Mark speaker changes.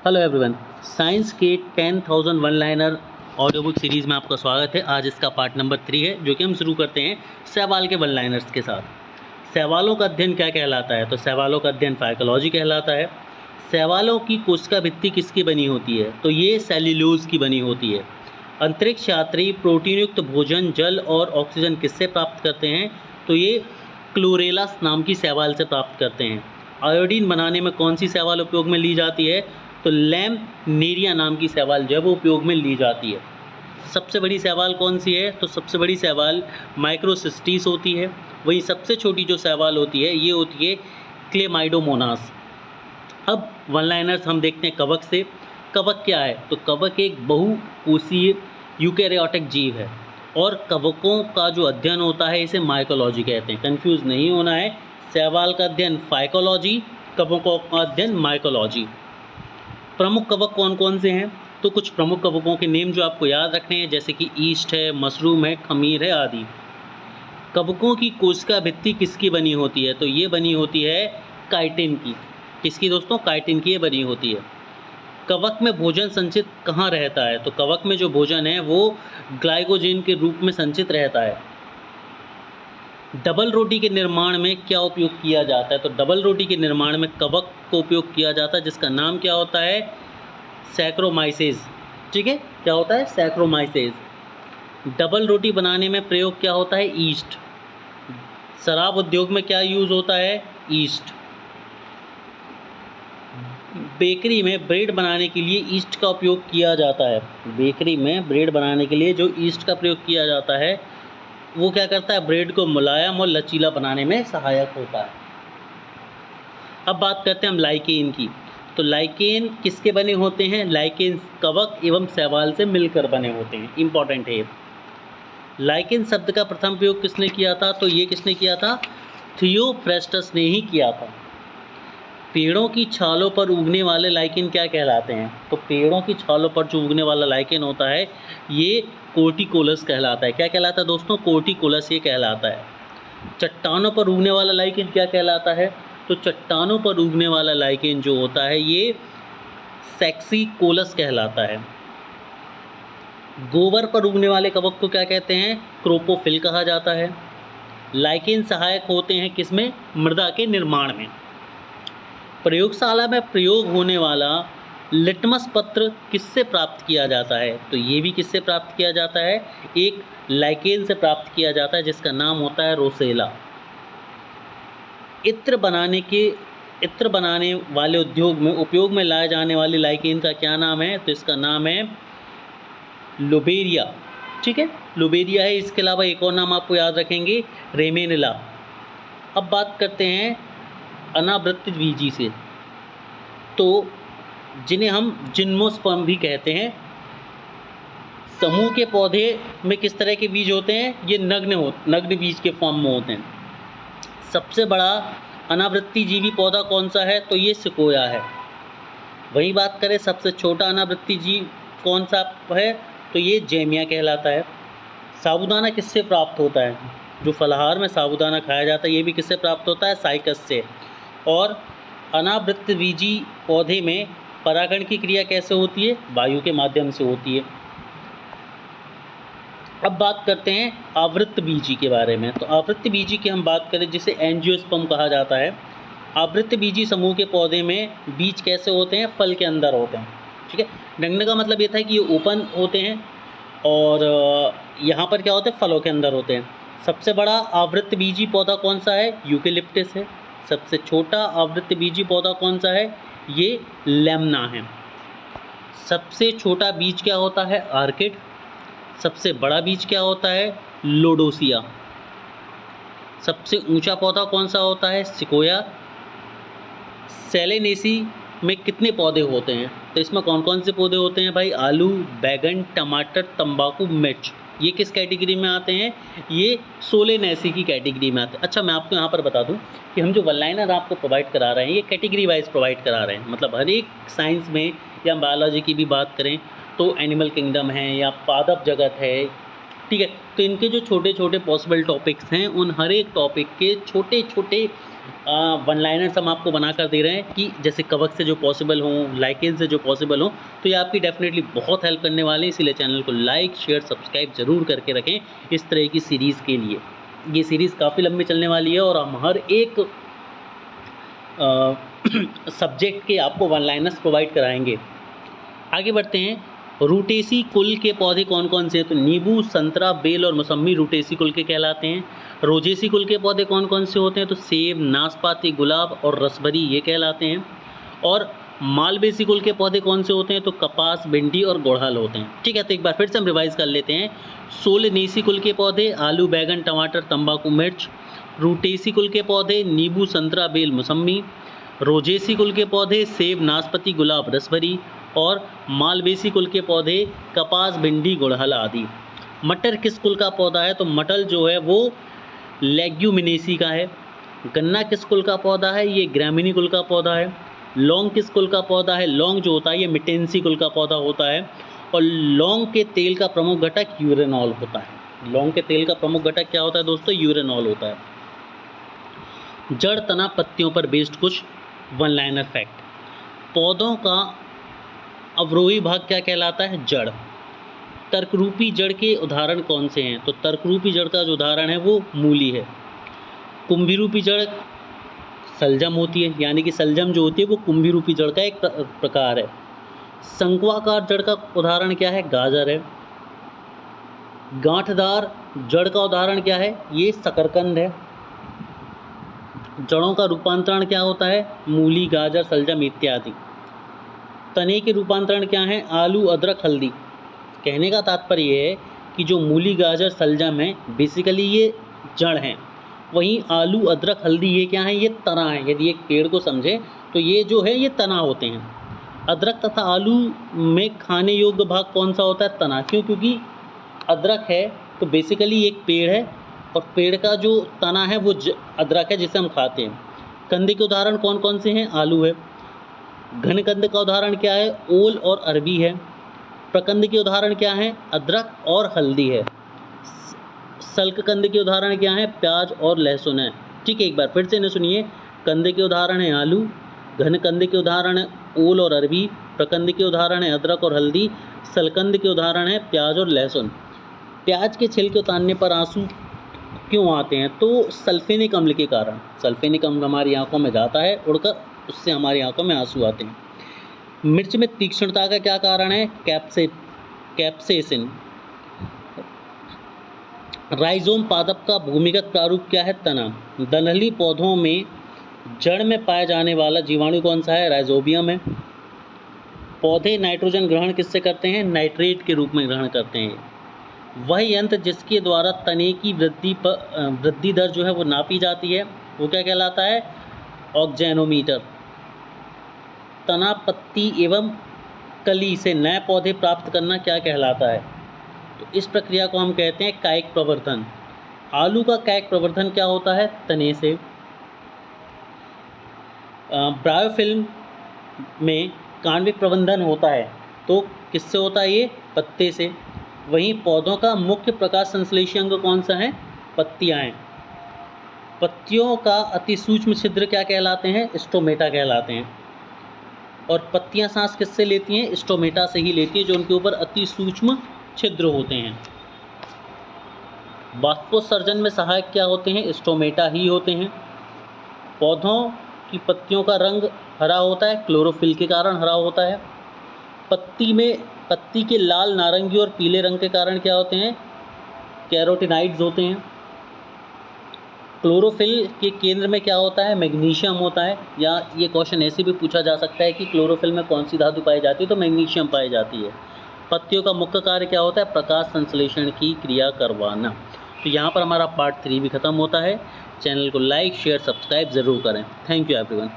Speaker 1: Hello everyone. Science के 10,000 one liner audio book series में आपका स्वागत है। आज इसका पार्ट नंबर 3 है, जो कि हम शुरू करते हैं सवाल के वन लाइनर्स के साथ। सवालों का अध्ययन क्या कहलाता है? तो सवालों का अध्ययन फाइकोलॉजी कहलाता है। सवालों की कोशिका भित्ति किसकी बनी होती है? तो ये सेल्यूलोज की बनी होती है। अंतरिक्ष यात्री प्रोटीन युक्त भोजन, जल और ऑक्सीजन किससे प्राप्त करते हैं? तो ये क्लोरेला नाम की शैवाल से प्राप्त करते हैं। आयोडीन बनाने में कौन सी शैवाल उपयोग में ली जाती है? तो लैम्नेरिया नाम की शैवाल जो है वो उपयोग में ली जाती है। सबसे बड़ी शैवाल कौन सी है? तो सबसे बड़ी शैवाल माइक्रोसिस्टीस होती है। वहीं सबसे छोटी जो शैवाल होती है ये होती है क्लेमाइडोमोनास। अब वन लाइनर्स हम देखते हैं कवक से। कवक क्या है? तो कवक एक बहुकोषीय यूकेरियोटिक जीव है और कवकों का जो अध्ययन होता है इसे माइकोलॉजी कहते हैं। कंफ्यूज नहीं होना है, शैवाल का अध्ययन फाइकोलॉजी, कवकों का अध्ययन माइकोलॉजी। प्रमुख कवक कौन कौन से हैं? तो कुछ प्रमुख कवकों के नेम जो आपको याद रखने हैं, जैसे कि ईस्ट है, मशरूम है, खमीर है आदि। कवकों की कोशिका भित्ति किसकी बनी होती है? तो ये बनी होती है काइटिन की। किसकी दोस्तों? काइटिन की ये बनी होती है। कवक में भोजन संचित कहाँ रहता है? तो कवक में जो भोजन है वो ग्लाइकोजन के रूप में संचित रहता है। डबल रोटी के निर्माण में क्या उपयोग किया जाता है? तो डबल रोटी के निर्माण में कवक को उपयोग किया जाता है, जिसका नाम क्या होता है? सैक्रोमाइसेस। ठीक है, क्या होता है? सैक्रोमाइसेस। डबल रोटी बनाने में प्रयोग क्या होता है? ईस्ट। शराब उद्योग में क्या यूज़ होता है? ईस्ट। बेकरी में ब्रेड बनाने के लिए ईस्ट का उपयोग किया जाता है। बेकरी में ब्रेड बनाने के लिए जो ईस्ट का प्रयोग किया जाता है वो क्या करता है? ब्रेड को मुलायम और लचीला बनाने में सहायक होता है। अब बात करते हैं हम लाइकेन की। तो लाइकेन किसके बने होते हैं? लाइकेन कवक एवं शैवाल से मिलकर बने होते हैं। इंपॉर्टेंट है। लाइकेन शब्द का प्रथम प्रयोग किसने किया था? तो ये किसने किया था? थियोफ्रेस्टस ने ही किया था। पेड़ों की छालों पर उगने वाले लाइकेन क्या कहलाते हैं? तो पेड़ों की छालों पर जो उगने वाला लाइकेन होता है ये कोर्टिकोलस कहलाता है। क्या कहलाता है दोस्तों? कोर्टिकोलस ये कहलाता है। चट्टानों पर उगने वाला लाइकेन क्या कहलाता है? तो चट्टानों पर उगने वाला लाइकेन जो होता है ये सेक्सिकोलस कहलाता है। गोबर पर उगने वाले कवक को क्या कहते हैं? क्रोपोफिल कहा जाता है। लाइकेन सहायक होते हैं किसमें? मृदा के निर्माण में। प्रयोगशाला में प्रयोग होने वाला लिटमस पत्र किससे प्राप्त किया जाता है? तो ये भी किससे प्राप्त किया जाता है? एक लाइकेन से प्राप्त किया जाता है, जिसका नाम होता है रोसेला। इत्र बनाने वाले उद्योग में उपयोग में लाए जाने वाली लाइकेन का क्या नाम है? तो इसका नाम है लोबेरिया। ठीक है, लोबेरिया है। इसके अलावा एक और नाम आपको याद रखेंगे, रेमेनिला। अब बात करते हैं अनावृत्त बीजी से, तो जिन्हें हम जिम्नोस्पर्म भी कहते हैं। समूह के पौधे में किस तरह के बीज होते हैं? ये नग्न बीज के फॉर्म में होते हैं। सबसे बड़ा अनावृत्ति जीवी पौधा कौन सा है? तो ये सिकोया है। वही बात करें सबसे छोटा अनावृत्ति जीव कौन सा है? तो ये जेमिया कहलाता है। साबूदाना किससे प्राप्त होता है? जो फलाहार में साबूदाना खाया जाता है ये भी किससे प्राप्त होता है? साइकस से। और अनावृत्त बीजी पौधे में परागण की क्रिया कैसे होती है? वायु के माध्यम से होती है। अब बात करते हैं आवृत्त बीजी के बारे में। तो आवृत्त बीजी की हम बात करें जिसे एंजियोस्पर्म कहा जाता है। आवृत्त बीजी समूह के पौधे में बीज कैसे होते हैं? फल के अंदर होते हैं। ठीक है, डंगने का मतलब ये था कि ये ओपन होते हैं और यहाँ पर क्या होते हैं? फलों के अंदर होते हैं। सबसे बड़ा आवृत्त बीजी पौधा कौन सा है? यूकेलिप्टस है। सबसे छोटा आवृत्त बीजी पौधा कौन सा है? ये लेमना है। सबसे छोटा बीज क्या होता है? आर्किड। सबसे बड़ा बीज क्या होता है? लोडोसिया। सबसे ऊंचा पौधा कौन सा होता है? सिकोया। सेलेनेसी में कितने पौधे होते हैं? तो इसमें कौन कौन से पौधे होते हैं भाई? आलू, बैगन, टमाटर, तंबाकू, मिर्च। ये किस कैटेगरी में आते हैं? ये सोलेनेसी की कैटेगरी में आते हैं। अच्छा, मैं आपको यहाँ पर बता दूँ कि हम जो वन लाइनर आपको प्रोवाइड करा रहे हैं ये कैटेगरी वाइज प्रोवाइड करा रहे हैं। मतलब हर एक साइंस में या बायोलॉजी की भी बात करें तो एनिमल किंगडम है या पादप जगत है, ठीक है, तो इनके जो छोटे छोटे पॉसिबल टॉपिक्स हैं उन हर एक टॉपिक के छोटे छोटे वन लाइनर्स हम आपको बना कर दे रहे हैं कि जैसे कवक से जो पॉसिबल हों, लाइकेन से जो पॉसिबल हों, तो ये आपकी डेफिनेटली बहुत हेल्प करने वाले हैं। इसीलिए चैनल को लाइक शेयर सब्सक्राइब ज़रूर करके रखें इस तरह की सीरीज़ के लिए। ये सीरीज़ काफ़ी लंबी चलने वाली है और हम हर एक सब्जेक्ट के आपको वन लाइनर्स प्रोवाइड कराएंगे। आगे बढ़ते हैं। रूटेसी कुल के पौधे कौन कौन से हैं? तो नींबू, संतरा, बेल और मौसम्मी रूटेसी कुल के कहलाते हैं। रोजेसी कुल के पौधे कौन कौन से होते हैं? तो सेब, नाशपाती, गुलाब और रसभरी ये कहलाते हैं। और मालवेसी कुल के पौधे कौन से होते हैं? तो कपास, भिंडी और गुड़हल होते हैं। ठीक है, तो एक बार फिर से हम रिवाइज कर लेते हैं। सोलनेसी कुल के पौधे आलू, बैगन, टमाटर, तंबाकू, मिर्च। रूटेसी कुल के पौधे नींबू, संतरा, बेल, मौसम्मी। रोजेसी कुल के पौधे सेब, नाशपाती, गुलाब, रसभरी। और मालवेसी कुल के पौधे कपास, भिंडी, गुड़हल आदि। मटर किस कुल का पौधा है? तो मटर जो है वो लेग्यूमिनेसी का है। गन्ना किस कुल का पौधा है? ये ग्रामीनी कुल का पौधा है। लौंग किस कुल का पौधा है? लौंग जो होता है ये मिटेंसी कुल का पौधा होता है। और लौंग के तेल का प्रमुख घटक यूरेनॉल होता है। लौंग के तेल का प्रमुख घटक क्या होता है दोस्तों? यूरेनॉल होता है। जड़, तना, पत्तियों पर बेस्ड कुछ वन लाइनर फैक्ट। पौधों का अवरोही भाग क्या कहलाता है? जड़। तर्करूपी जड़ के उदाहरण कौन से हैं? तो तर्करूपी जड़ का जो उदाहरण है वो मूली है। कुंभीरूपी जड़ सलजम होती है, यानी कि सलजम जो होती है वो कुंभीरूपी जड़ का एक प्रकार है। शंक्वाकार जड़ का उदाहरण क्या है? गाजर है। गांठदार जड़ का उदाहरण क्या है? ये शकरकंद है। जड़ों का रूपांतरण क्या होता है? मूली, गाजर, सलजम इत्यादि। तने के रूपांतरण क्या हैं? आलू, अदरक, हल्दी। कहने का तात्पर्य ये है कि जो मूली, गाजर, सलजम है बेसिकली ये जड़ हैं। वहीं आलू, अदरक, हल्दी ये क्या हैं? ये तना है। यदि एक पेड़ को समझें तो ये जो है ये तना होते हैं। अदरक तथा आलू में खाने योग्य भाग कौन सा होता है? तना। क्यों? क्योंकि अदरक है तो बेसिकली एक पेड़ है और पेड़ का जो तना है वो अदरक है जिसे हम खाते हैं। कंद के उदाहरण कौन कौन से हैं? आलू है। घनकंद का उदाहरण क्या है? ओल और अरबी है। प्रकंद के उदाहरण क्या हैं? अदरक और हल्दी है। सल्ककंद के उदाहरण क्या हैं? प्याज और लहसुन है। ठीक है, एक बार फिर से इन्हें सुनिए। कंद के उदाहरण है आलू, घनकंद के उदाहरण है ओल और अरबी, प्रकंद के उदाहरण है अदरक और हल्दी, सलकंद के उदाहरण है प्याज और लहसुन। प्याज के छिलके उतारने पर आंसू क्यों आते हैं? तो सल्फेनिक अम्ल के कारण। सल्फेनिक अम्ल हमारी आंखों में जाता है उड़कर, उससे हमारी आंखों में आंसू आते हैं। मिर्च में तीक्ष्णता का क्या कारण है? कैप्सेसिन। राइजोम पादप का भूमिगत प्रारूप क्या है? तना। दलहनी पौधों में जड़ में पाया जाने वाला जीवाणु कौन सा है? राइजोबियम है। पौधे नाइट्रोजन ग्रहण किससे करते हैं? नाइट्रेट के रूप में ग्रहण करते हैं। वह यंत्र जिसके द्वारा तने की वृद्धि दर जो है वो नापी जाती है वो क्या कहलाता है? ऑक्जेनोमीटर। तना, पत्ती एवं कली से नए पौधे प्राप्त करना क्या कहलाता है? तो इस प्रक्रिया को हम कहते हैं कायिक प्रवर्धन। आलू का कायिक प्रवर्धन क्या होता है? तने से। ब्रायोफिल्म में कार्बनिक प्रबंधन होता है तो किससे होता है? ये पत्ते से। वहीं पौधों का मुख्य प्रकाश संश्लेषी अंग कौन सा है? पत्तियां हैं। पत्तियों का अति सूक्ष्म छिद्र क्या कहलाते हैं? स्टोमेटा कहलाते हैं। और पत्तियां सांस किससे लेती हैं? स्टोमेटा से ही लेती हैं, जो उनके ऊपर अति सूक्ष्म छिद्र होते हैं। बाष्पोत्सर्जन में सहायक क्या होते हैं? स्टोमेटा ही होते हैं। पौधों की पत्तियों का रंग हरा होता है, क्लोरोफिल के कारण हरा होता है। पत्ती के लाल, नारंगी और पीले रंग के कारण क्या होते हैं? कैरोटिनाइड्स होते हैं। क्लोरोफिल के केंद्र में क्या होता है? मैग्नीशियम होता है। या ये क्वेश्चन ऐसे भी पूछा जा सकता है कि क्लोरोफिल में कौन सी धातु पाई जाती है? तो मैग्नीशियम पाई जाती है। पत्तियों का मुख्य कार्य क्या होता है? प्रकाश संश्लेषण की क्रिया करवाना। तो यहाँ पर हमारा पार्ट 3 भी खत्म होता है। चैनल को लाइक शेयर सब्सक्राइब ज़रूर करें। Thank you everyone.